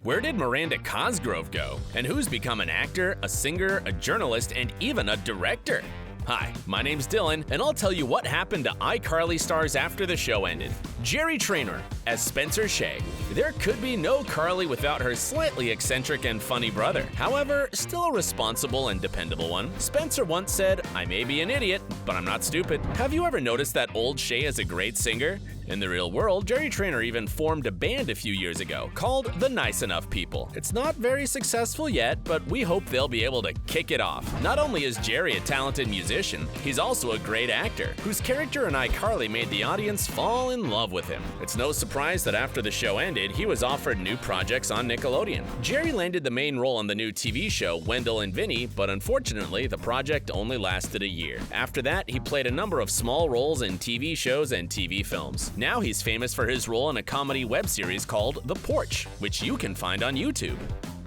Where did Miranda Cosgrove go? And who's become an actor, a singer, a journalist, and even a director? Hi, my name's Dylan, and I'll tell you what happened to iCarly stars after the show ended. Trainor as Spenser Shay. There could be no Carly without her slightly eccentric and funny brother. However, still a responsible and dependable one. Spenser once said, "I may be an idiot, but I'm not stupid." Have you ever noticed that old Shay is a great singer? In the real world, Trainor even formed a band a few years ago called the Nice Enough People. It's not very successful yet, but we hope they'll be able to kick it off. Not only is Jerry a talented musician, he's also a great actor, whose character in iCarly made the audience fall in love with him. It's no surprise that after the show ended, he was offered new projects on Nickelodeon. Jerry landed the main role on the new TV show Wendell and Vinny, but unfortunately, the project only lasted a year. After that, he played a number of small roles in TV shows and TV films. Now he's famous for his role in a comedy web series called The Porch, which you can find on YouTube.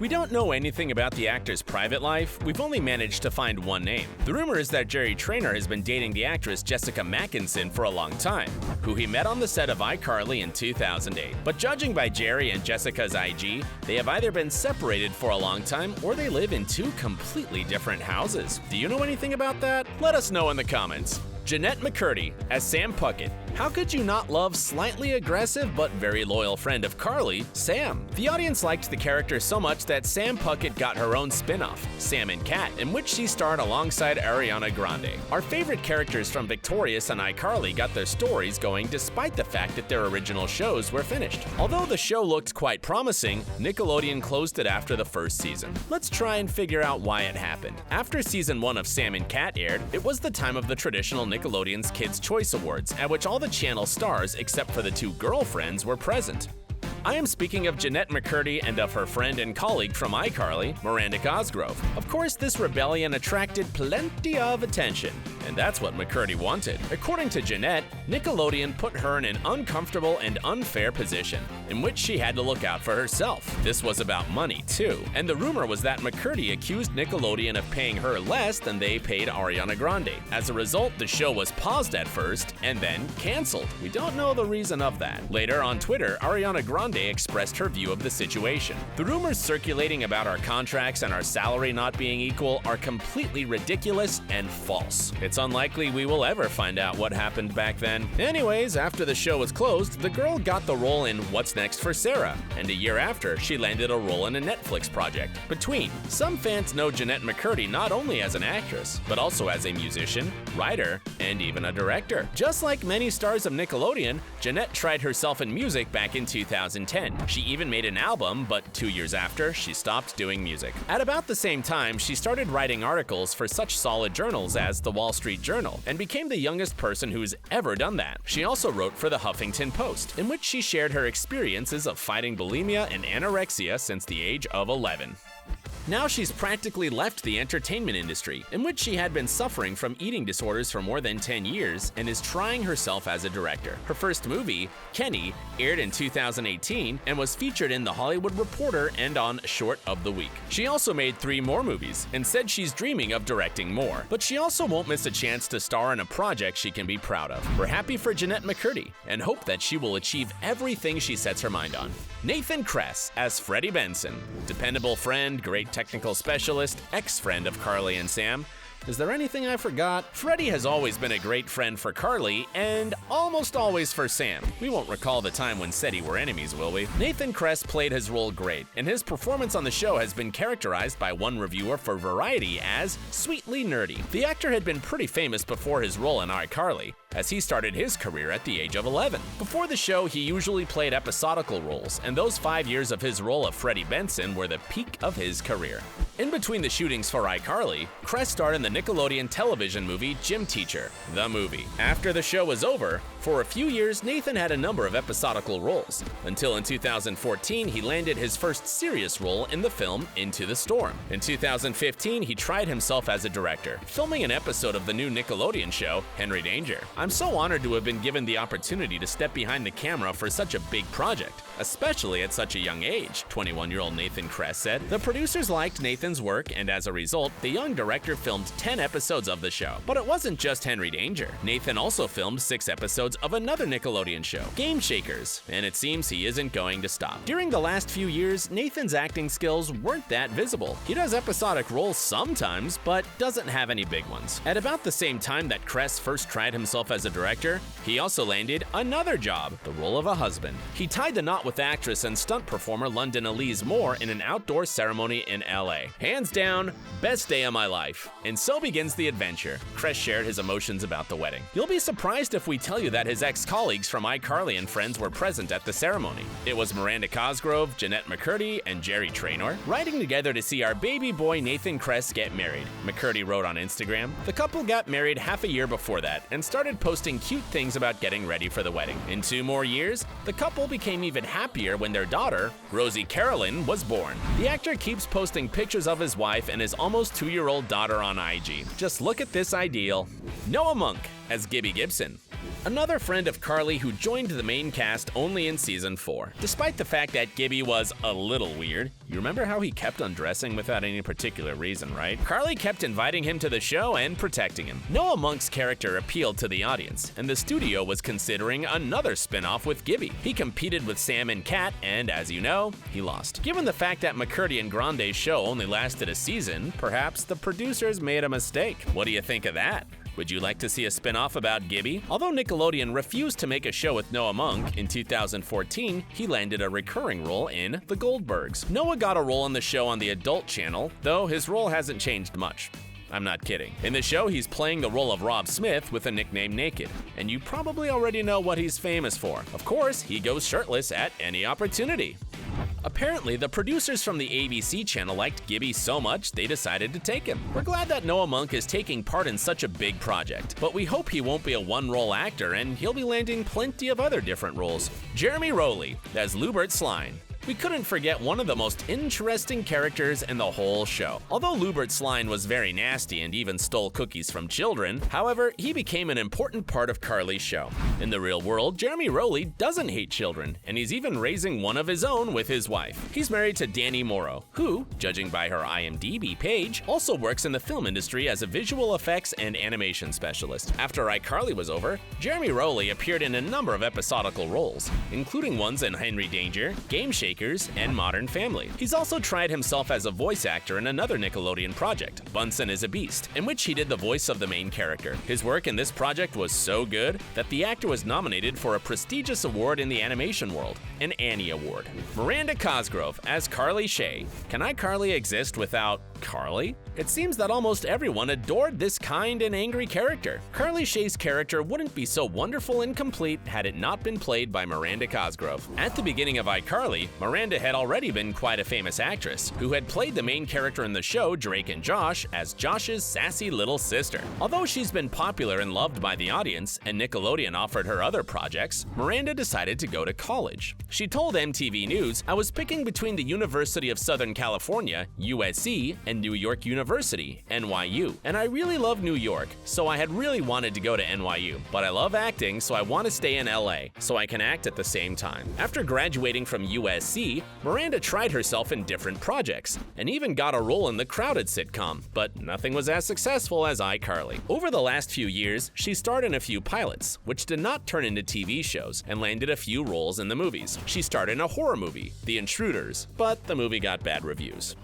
We don't know anything about the actor's private life. We've only managed to find one name. The rumor is that Trainor has been dating the actress Jessica Mackinson for a long time, who he met on the set of iCarly in 2008. But judging by Jerry and Jessica's IG, they have either been separated for a long time or they live in two completely different houses. Do you know anything about that? Let us know in the comments. JennetteMcCurdy as Sam Puckett. How could you not love slightly aggressive but very loyal friend of Carly, Sam? The audience liked the character so much that Sam Puckett got her own spin-off, Sam and Cat, in which she starred alongside Ariana Grande. Our favorite characters from Victorious and iCarly got their stories going despite the fact that their original shows were finished. Although the show looked quite promising, Nickelodeon closed it after the first season. Let's try and figure out why it happened. After season 1 of Sam and Cat aired, it was the time of the traditional Nickelodeon's Kids' Choice Awards, at which all the channel stars, except for the two girlfriends, were present. I am speaking of JennetteMcCurdy and of her friend and colleague from iCarly, Miranda Cosgrove. Of course, this rebellion attracted plenty of attention, and that's what McCurdy wanted. According to Jennette, Nickelodeon put her in an uncomfortable and unfair position, in which she had to look out for herself. This was about money, too, and the rumor was that McCurdy accused Nickelodeon of paying her less than they paid Ariana Grande. As a result, the show was paused at first, and then canceled. We don't know the reason of that. Later, on Twitter, Ariana Grande expressed her view of the situation. The rumors circulating about our contracts and our salary not being equal are completely ridiculous and false. It's unlikely we will ever find out what happened back then. Anyways, after the show was closed, the girl got the role in What's Next for Sarah, and a year after, she landed a role in a Netflix project, Between. Some fans know JennetteMcCurdy not only as an actress, but also as a musician, writer, and even a director. Just like many stars of Nickelodeon, Jennette tried herself in music back in 2010. She even made an album, but 2 years after, she stopped doing music. At about the same time, she started writing articles for such solid journals as the Wall Street Journal, and became the youngest person who's ever done that. She also wrote for the Huffington Post, in which she shared her experiences of fighting bulimia and anorexia since the age of 11. Now she's practically left the entertainment industry, in which she had been suffering from eating disorders for more than 10 years, and is trying herself as a director. Her first movie, Kenny, aired in 2018 and was featured in The Hollywood Reporter and on Short of the Week. She also made 3 more movies, and said she's dreaming of directing more. But she also won't miss a chance to star in a project she can be proud of. We're happy for JennetteMcCurdy, and hope that she will achieve everything she sets her mind on. Kress as Freddie Benson. Dependable friend, great technical specialist, ex-friend of Carly and Sam. Is there anything I forgot? Freddie has always been a great friend for Carly, and almost always for Sam. We won't recall the time when SETI were enemies, will we? Kress played his role great, and his performance on the show has been characterized by one reviewer for Variety as sweetly nerdy. The actor had been pretty famous before his role in iCarly, as he started his career at the age of 11. Before the show, he usually played episodical roles, and those 5 years of his role of Freddie Benson were the peak of his career. In between the shootings for iCarly, Kress starred in the Nickelodeon television movie Gym Teacher, the movie. After the show was over, for a few years, Nathan had a number of episodical roles, until in 2014 he landed his first serious role in the film Into the Storm. In 2015, he tried himself as a director, filming an episode of the new Nickelodeon show, Henry Danger. "I'm so honored to have been given the opportunity to step behind the camera for such a big project, especially at such a young age," 21-year-old Nathan Kress said. The producers liked Nathan's work, and as a result, the young director filmed 10 episodes of the show. But it wasn't just Henry Danger. Nathan also filmed 6 episodes of another Nickelodeon show, Game Shakers, and it seems he isn't going to stop. During the last few years, Nathan's acting skills weren't that visible. He does episodic roles sometimes, but doesn't have any big ones. At about the same time that Kress first tried himself as a director, he also landed another job, the role of a husband. He tied the knot with actress and stunt performer London Elise Moore in an outdoor ceremony in LA. "Hands down, best day of my life." And so begins the adventure. Kress shared his emotions about the wedding. "You'll be surprised if we tell you that his ex-colleagues from iCarly and Friends were present at the ceremony. It was Miranda Cosgrove, JennetteMcCurdy, and Jerry Trainor, riding together to see our baby boy Nathan Kress get married," McCurdy wrote on Instagram. The couple got married half a year before that and started posting cute things about getting ready for the wedding. In 2 more years, the couple became even happier when their daughter, Rosie Carolyn, was born. The actor keeps posting pictures of his wife and his almost 2-year-old daughter on IG. Just look at this ideal. Noah Monk as Gibby Gibson, another friend of Carly who joined the main cast only in season 4. Despite the fact that Gibby was a little weird, you remember how he kept undressing without any particular reason, right? Carly kept inviting him to the show and protecting him. Noah Monk's character appealed to the audience, and the studio was considering another spin-off with Gibby. He competed with Sam and Kat, and as you know, he lost. Given the fact that McCurdy and Grande's show only lasted a season, perhaps the producers made a mistake. What do you think of that? Would you like to see a spin-off about Gibby? Although Nickelodeon refused to make a show with Noah Monk, in 2014, he landed a recurring role in The Goldbergs. Noah got a role on the show on the adult channel, though his role hasn't changed much. I'm not kidding. In the show, he's playing the role of Rob Smith with a nickname Naked, and you probably already know what he's famous for. Of course, he goes shirtless at any opportunity. Apparently, the producers from the ABC channel liked Gibby so much they decided to take him. We're glad that Noah Monk is taking part in such a big project, but we hope he won't be a one-role actor and he'll be landing plenty of other different roles. Jeremy Rowley as Lubert Sline. We couldn't forget one of the most interesting characters in the whole show. Although Lubert Sline was very nasty and even stole cookies from children, however, he became an important part of Carly's show. In the real world, Jeremy Rowley doesn't hate children, and he's even raising one of his own with his wife. He's married to Danny Morrow, who, judging by her IMDb page, also works in the film industry as a visual effects and animation specialist. After iCarly was over, Jeremy Rowley appeared in a number of episodical roles, including ones in Henry Danger, Game Shakers, and Modern Family. He's also tried himself as a voice actor in another Nickelodeon project, Bunsen is a Beast, in which he did the voice of the main character. His work in this project was so good that the actor was nominated for a prestigious award in the animation world, an Annie Award. Miranda Cosgrove as Carly Shay. Can iCarly exist without Carly? It seems that almost everyone adored this kind and angry character. Carly Shay's character wouldn't be so wonderful and complete had it not been played by Miranda Cosgrove. At the beginning of iCarly, Miranda had already been quite a famous actress, who had played the main character in the show Drake and Josh as Josh's sassy little sister. Although she's been popular and loved by the audience, and Nickelodeon offered her other projects, Miranda decided to go to college. She told MTV News, "I was picking between the University of Southern California, USC, and New York University, NYU. And I really love New York, so I had really wanted to go to NYU. But I love acting, so I want to stay in LA, so I can act at the same time." After graduating from USC, Miranda tried herself in different projects, and even got a role in the Crowded sitcom, but nothing was as successful as iCarly. Over the last few years, she starred in a few pilots, which did not turn into TV shows, and landed a few roles in the movies. She starred in a horror movie, The Intruders, but the movie got bad reviews.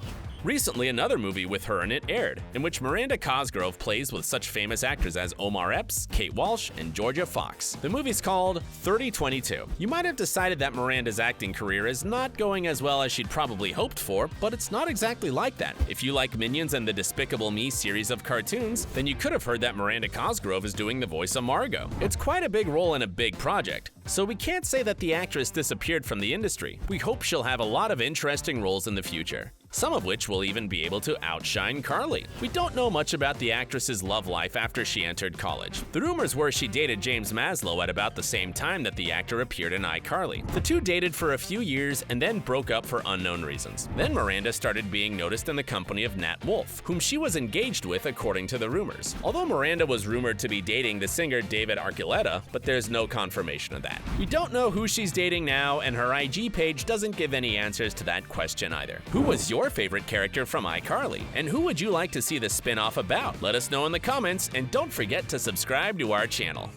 Recently, another movie with her in it aired, in which Miranda Cosgrove plays with such famous actors as Omar Epps, Kate Walsh, and Georgia Fox. The movie's called 3022. You might have decided that Miranda's acting career is not going as well as she'd probably hoped for, but it's not exactly like that. If you like Minions and the Despicable Me series of cartoons, then you could have heard that Miranda Cosgrove is doing the voice of Margot. It's quite a big role in a big project, so we can't say that the actress disappeared from the industry. We hope she'll have a lot of interesting roles in the future. some of which will even be able to outshine Carly. We don't know much about the actress's love life after she entered college. The rumors were she dated James Maslow at about the same time that the actor appeared in iCarly. The two dated for a few years and then broke up for unknown reasons. Then Miranda started being noticed in the company of Nat Wolff, whom she was engaged with according to the rumors. Although Miranda was rumored to be dating the singer David Archuleta, but there's no confirmation of that. We don't know who she's dating now, and her IG page doesn't give any answers to that question either. Who was your favorite character from iCarly? And who would you like to see the spin-off about? Let us know in the comments, and don't forget to subscribe to our channel.